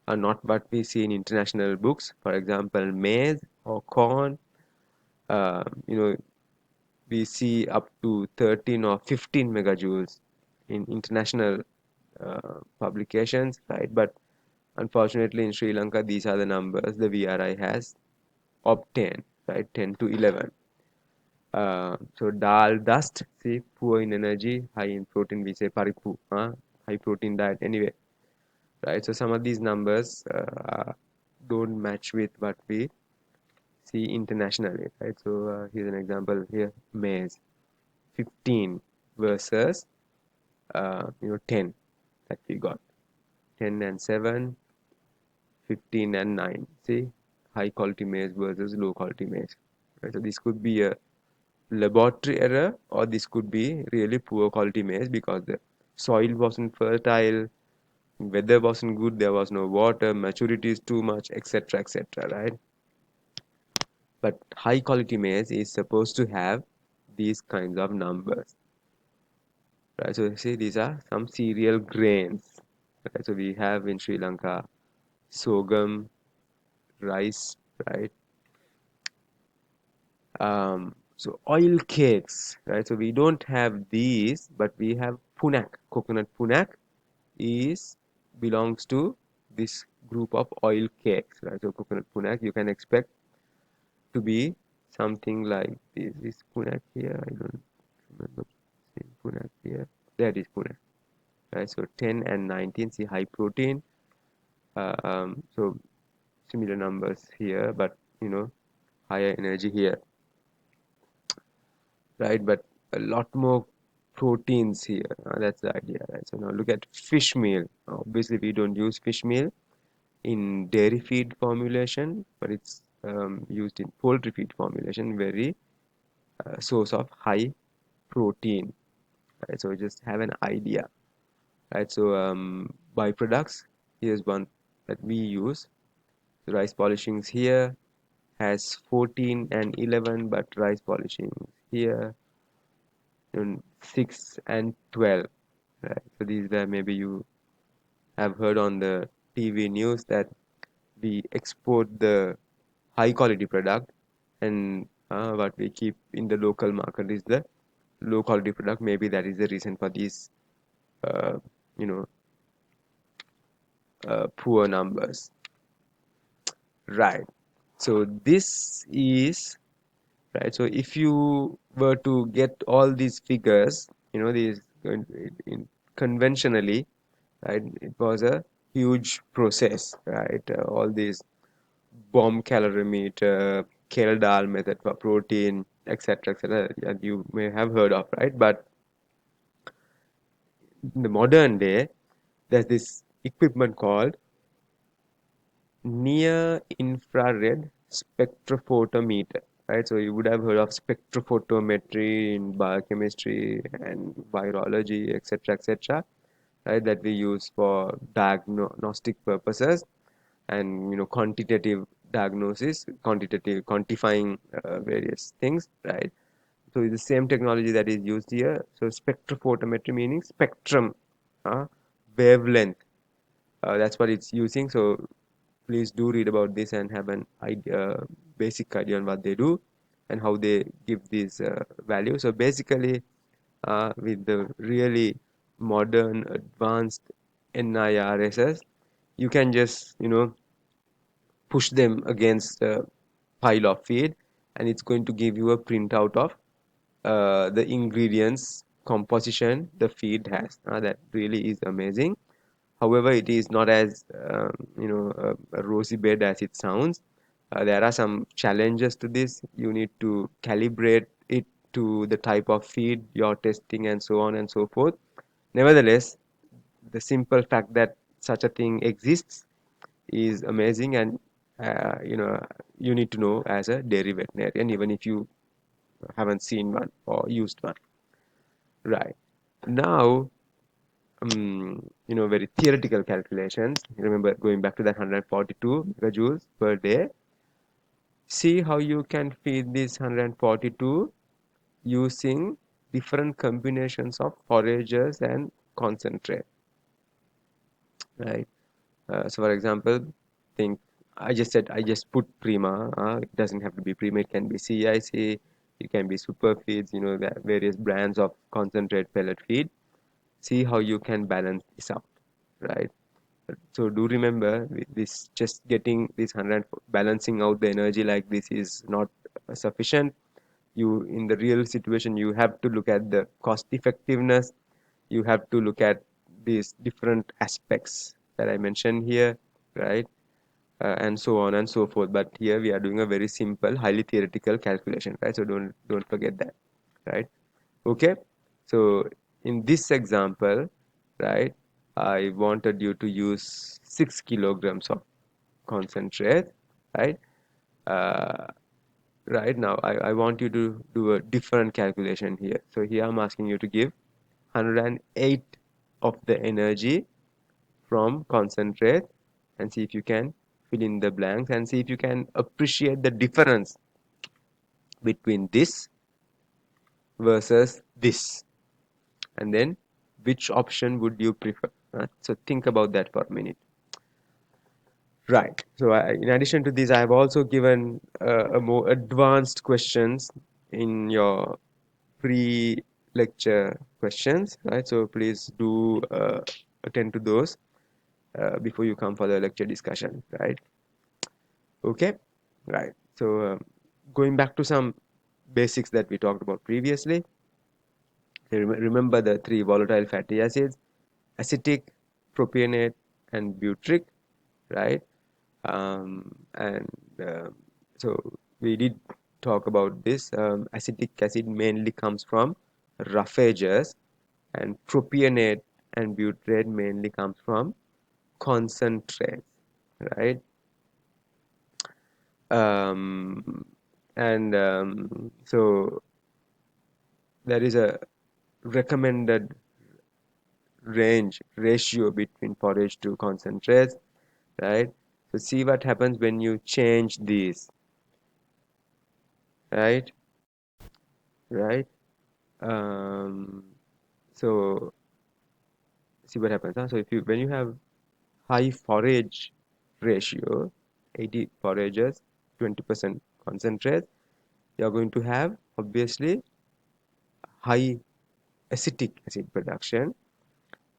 are not what we see in international books. For example, maize or corn, you know, we see up to 13 or 15 megajoules in international publications, right? But unfortunately, in Sri Lanka, these are the numbers the VRI has obtained, right? 10 to 11. So dal dust, see, poor in energy, high in protein, we say paripu, high protein diet anyway, right? So some of these numbers don't match with what we see internationally, right? So here's an example here, maize, 15 versus 10 that we got, 10 and 7, 15 and 9. See, high quality maize versus low quality maize, right? So this could be a laboratory error, or this could be really poor quality maize because the soil wasn't fertile, weather wasn't good, there was no water, maturity is too much, etc., etc., right? But high quality maize is supposed to have these kinds of numbers, right? So you see, these are some cereal grains, right? So we have in Sri Lanka sorghum, rice, right? So oil cakes, right? So we don't have these, but we have punak, coconut punak is belongs to this group of oil cakes, right? So coconut punak you can expect to be something like this. Is punak here? I don't remember seeing punak here. That is punak, right? So 10 and 19, see, high protein. So similar numbers here, but higher energy here, right? But a lot more proteins here. That's the idea, right? So now look at fish meal. Obviously, we don't use fish meal in dairy feed formulation, but it's used in poultry feed formulation, very source of high protein, right? So just have an idea, right? So byproducts, here's one that we use. Rice polishings here has 14 and 11, but rice polishing here 6 and 12, right? So these were, maybe you have heard on the TV news that we export the high quality product, and what we keep in the local market is the low quality product. Maybe that is the reason for these uh, you know poor numbers. Right. So this is right. So if you were to get all these figures, these conventionally, right, it was a huge process, right? All these bomb calorimeter, Kjeldahl method for protein, etc., etc., that you may have heard of, right? But in the modern day, there's this equipment called near infrared spectrophotometer, right? So you would have heard of spectrophotometry in biochemistry and virology, etc., etc., right? That we use for diagnostic purposes and quantitative diagnosis, quantitative quantifying various things, right? So it's the same technology that is used here. So spectrophotometry meaning spectrum, wavelength. That's what it's using. So please do read about this and have an idea, basic idea on what they do and how they give these values. So basically, with the really modern, advanced NIRSS, you can just push them against a pile of feed, and it's going to give you a printout of the ingredients composition the feed has. That really is amazing. However, it is not as a rosy bed as it sounds. There are some challenges to this. You need to calibrate it to the type of feed you're testing and so on and so forth. Nevertheless, the simple fact that such a thing exists is amazing, and you need to know as a dairy veterinarian, even if you haven't seen one or used one. Right. Now, very theoretical calculations. Remember, going back to that 142 megajoules per day, see how you can feed this 142 using different combinations of forages and concentrate, right? So for example, think I just put Prima. It doesn't have to be Prima. It can be CIC. It can be super feeds. There are various brands of concentrate pellet feed. See how you can balance this out, right? So do remember this, just getting this 100, balancing out the energy like this is not sufficient. You, in the real situation, you have to look at the cost effectiveness. You have to look at these different aspects that I mentioned here, right? And so on and so forth. But here we are doing a very simple, highly theoretical calculation, right? So don't forget that, right? Okay. So in this example, right, I wanted you to use 6 kilograms of concentrate, right? Uh, right now, I want you to do a different calculation here. So here I'm asking you to give 108 of the energy from concentrate and see if you can fill in the blanks and see if you can appreciate the difference between this versus this, and then which option would you prefer. So think about that for a minute. Right. So in addition to this, I have also given a more advanced questions in your pre-lecture questions, right? So please do attend to those before you come for the lecture discussion, right? Okay. Right. So going back to some basics that we talked about previously, remember the three volatile fatty acids: acetic, propionate, and butyric, right? And so we did talk about this. Acetic acid mainly comes from roughages, and propionate and butyrate mainly comes from concentrates, right? Um, and so there is a recommended range ratio between forage to concentrates, right? So see what happens when you change these, right? Right? Um, so see what happens. So if you, when you have high forage ratio, 80 forages, 20% concentrate, you're going to have obviously high acetic acid production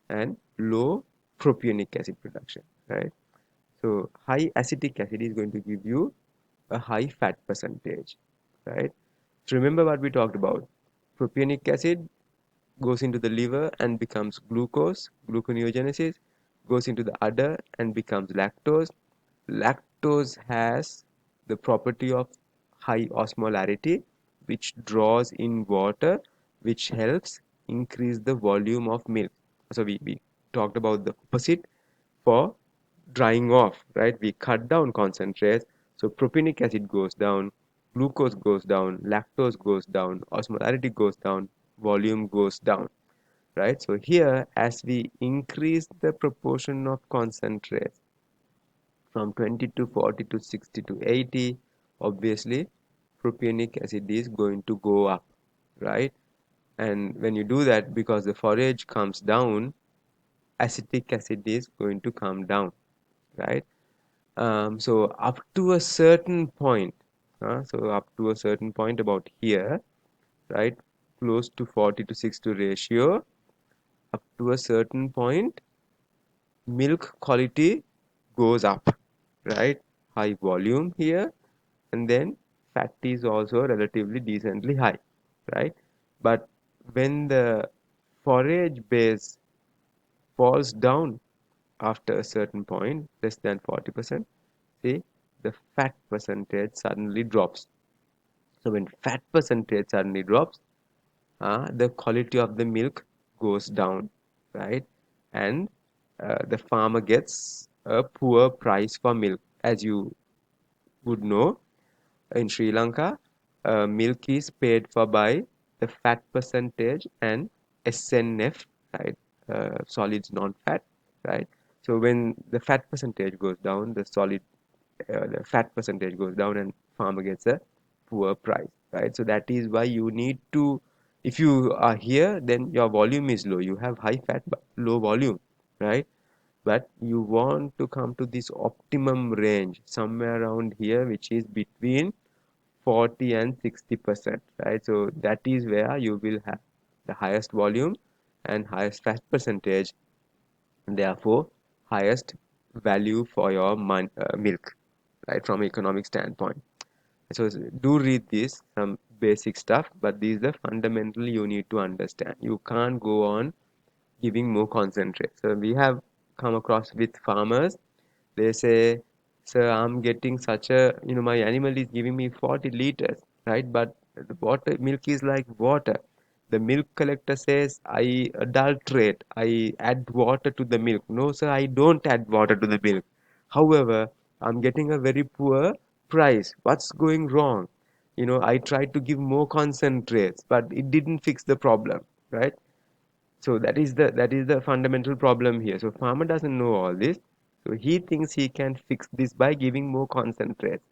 and low propionic acid production, right? So high acetic acid is going to give you a high fat percentage, right? So remember what we talked about. Propionic acid goes into the liver and becomes glucose, gluconeogenesis, goes into the udder and becomes lactose. Lactose has the property of high osmolarity, which draws in water, which helps increase the volume of milk. So we talked about the opposite for drying off, right? We cut down concentrates, so propionic acid goes down, glucose goes down, lactose goes down, osmolarity goes down, volume goes down, right? So here, as we increase the proportion of concentrates from 20 to 40 to 60 to 80, obviously propionic acid is going to go up, right? And when you do that, because the forage comes down, acetic acid is going to come down, right? So up to a certain point, so up to a certain point about here, right, close to 40 to 60 ratio, up to a certain point, milk quality goes up, right? High volume here, and then fat is also relatively decently high, right? But when the forage base falls down after a certain point, less than 40%, see, the fat percentage suddenly drops. So when fat percentage suddenly drops, the quality of the milk goes down, right? And the farmer gets a poor price for milk. As you would know, in Sri Lanka, milk is paid for by the fat percentage and SNF, right? Solids non-fat, right? So when the fat percentage goes down, the fat percentage goes down, and farmer gets a poor price, right? So that is why you need to, if you are here, then your volume is low. You have high fat but low volume, right? But you want to come to this optimum range somewhere around here, which is between 40 and 60%, right? So that is where you will have the highest volume and highest fat percentage, and therefore highest value for your milk, right, from economic standpoint. So do read this, some basic stuff, but these are the fundamental you need to understand. You can't go on giving more concentrate. So we have come across with farmers. They say, sir, I'm getting such a, my animal is giving me 40 liters, right? But the water milk is like water. The milk collector says, I adulterate, I add water to the milk. No, sir, I don't add water to the milk. However, I'm getting a very poor price. What's going wrong? I tried to give more concentrates, but it didn't fix the problem, right? So that is the fundamental problem here. So farmer doesn't know all this. So he thinks he can fix this by giving more concentrates.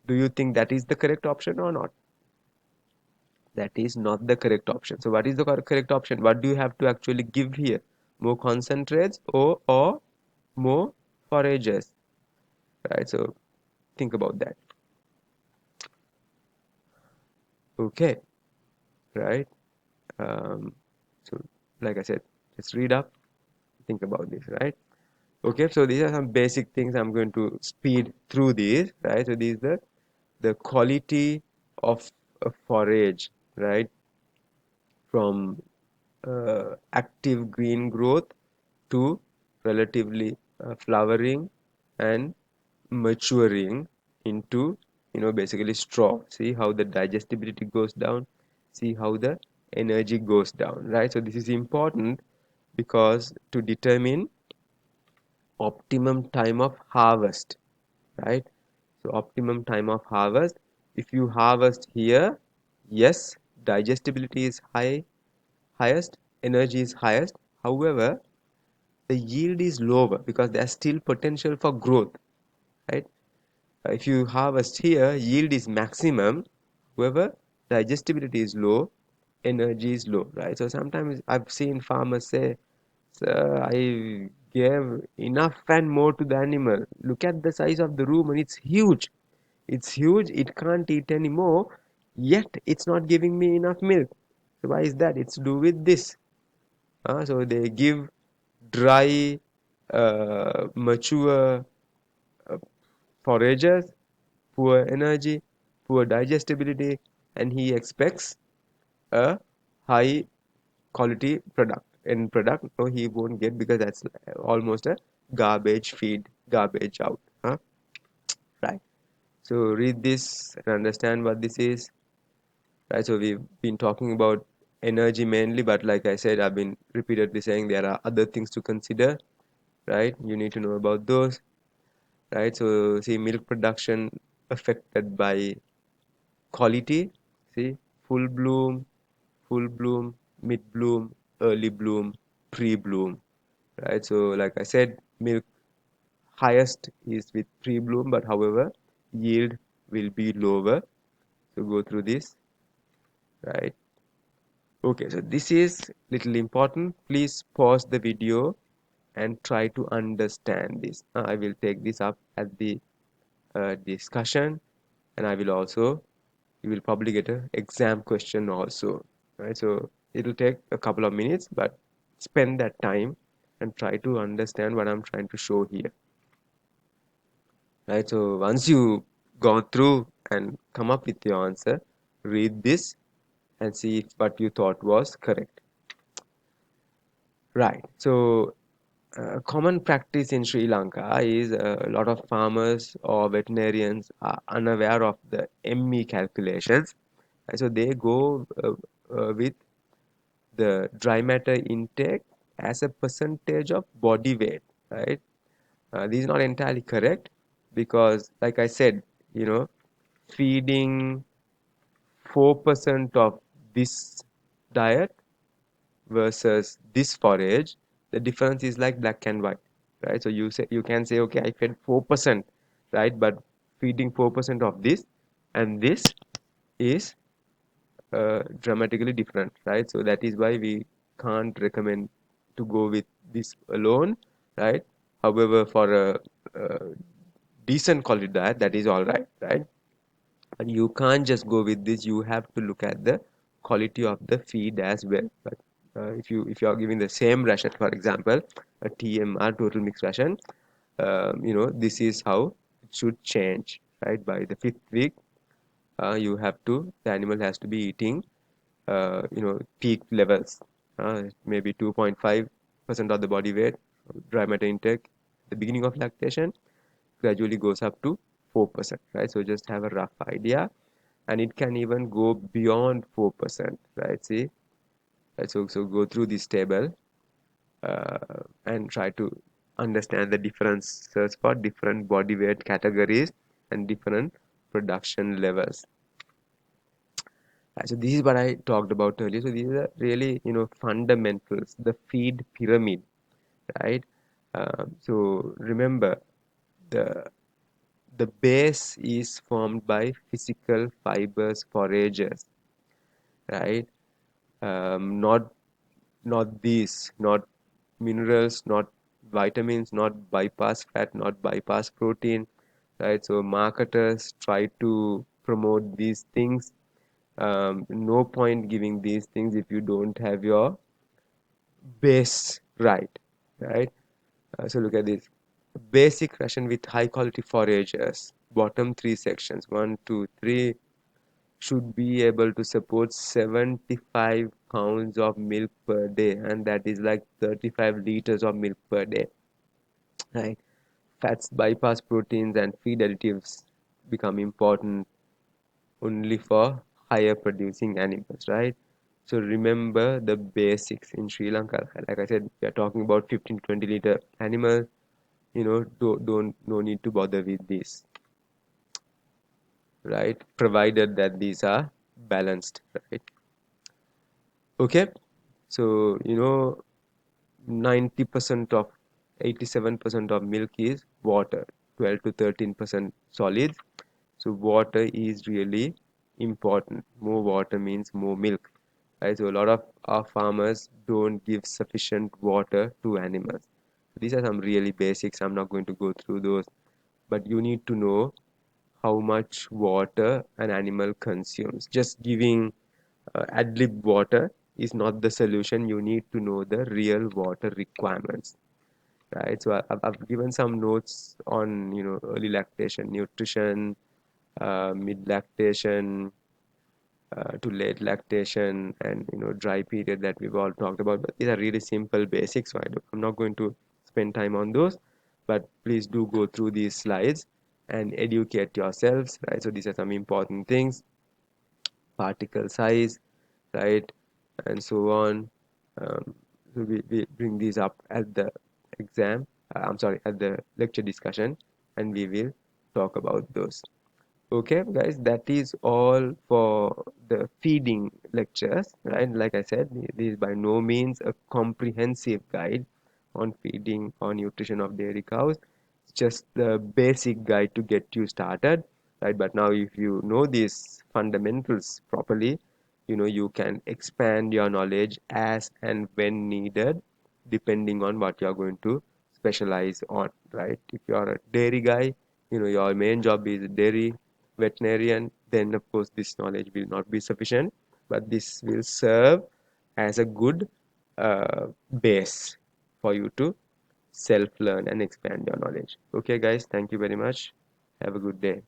Do you think that is the correct option or not? That is not the correct option. So what is the correct option? What do you have to actually give here? More concentrates or more forages, right? So think about that. Okay, right? Um, so like I said, just read up, think about this, right? Okay, so these are some basic things. I'm going to speed through these, right? So these are the quality of a forage, right? From active green growth to relatively flowering and maturing into, basically straw. See how the digestibility goes down. See how the energy goes down, right? So this is important because to determine optimum time of harvest, right? So optimum time of harvest, if you harvest here, yes, digestibility is highest, energy is highest. However, the yield is lower because there's still potential for growth, right? If you harvest here, yield is maximum. However, digestibility is low, energy is low, right? So sometimes I've seen farmers say, sir, I gave enough and more to the animal. Look at the size of the room and it's huge. It's huge, it can't eat anymore, yet it's not giving me enough milk. So why is that? It's to do with this. So they give dry, mature foragers, poor energy, poor digestibility, and he expects a high quality product. End product, no, he won't get because that's almost a garbage feed, garbage out. Huh? Right. So read this and understand what this is. Right. So we've been talking about energy mainly, but like I said, I've been repeatedly saying there are other things to consider. Right. You need to know about those. Right. So see, milk production affected by quality. See, full bloom, full bloom, mid bloom, early bloom, pre-bloom. Right. So like I said, milk highest is with pre-bloom, but however, yield will be lower. So go through this. Right. Okay, so this is little important. Please pause the video and try to understand this. I will take this up at the discussion, and I will also, you will probably get an exam question also. Right, so it'll take a couple of minutes, but spend that time and try to understand what I'm trying to show here. Right, so once you go through and come up with your answer, read this and see if what you thought was correct. Right. So, common practice in Sri Lanka is a lot of farmers or veterinarians are unaware of the ME calculations. Right, so they go with the dry matter intake as a percentage of body weight. Right. This is not entirely correct because, like I said, you know, feeding 4% of this diet versus this forage, the difference is like black and white, right? So you can say, okay, I fed 4%, right? But feeding 4% of this and this is dramatically different, right? So that is why we can't recommend to go with this alone, right? However, for a decent quality diet, that is all right, right? And you can't just go with this. You have to look at the quality of the feed as well. But if you are giving the same ration, for example, a TMR, total mixed ration, this is how it should change, right? By the fifth week, the animal has to be eating peak levels, maybe 2.5% of the body weight, dry matter intake the beginning of lactation gradually goes up to 4%, right? So just have a rough idea, and it can even go beyond 4%, right? See, right? So go through this table uh, and try to understand the differences for different body weight categories and different production levels. Right, so this is what I talked about earlier. So these are really, fundamentals, the feed pyramid, right? So remember, the the base is formed by physical fibers forages, right? Not these, not minerals, not vitamins, not bypass fat, not bypass protein, right? So marketers try to promote these things. No point giving these things if you don't have your base right, right? So look at this. Basic ration with high quality foragers. Bottom three sections, 1, 2, 3, should be able to support 75 pounds of milk per day, and that is like 35 liters of milk per day, right? Fats bypass proteins and feed additives become important only for higher producing animals, right? So remember the basics in Sri Lanka. Like I said, we are talking about 15 to 20 liter animals. Don't no need to bother with this, right? Provided that these are balanced, right? Okay, so 90% of 87% of milk is water, 12 to 13% solids. So water is really important. More water means more milk, right? So a lot of our farmers don't give sufficient water to animals. These are some really basics. I'm not going to go through those, but you need to know how much water an animal consumes. Just giving ad lib water is not the solution. You need to know the real water requirements. right? So I've given some notes on, early lactation, nutrition, mid lactation, to late lactation, and dry period that we've all talked about. But these are really simple basics, so I'm not going to spend time on those. But please do go through these slides and educate yourselves, right? So these are some important things: particle size, right, and so on. Um, so we bring these up at the exam. I'm sorry, at the lecture discussion, and we will talk about those. Okay, guys, that is all for the feeding lectures, right? Like I said, this is by no means a comprehensive guide on feeding or nutrition of dairy cows. It's just the basic guide to get you started, right? But now, if you know these fundamentals properly, you can expand your knowledge as and when needed, depending on what you're going to specialize on, right? If you're a dairy guy, your main job is dairy veterinarian, then of course this knowledge will not be sufficient, but this will serve as a good base for you to self learn and expand your knowledge. Okay, guys, thank you very much. Have a good day.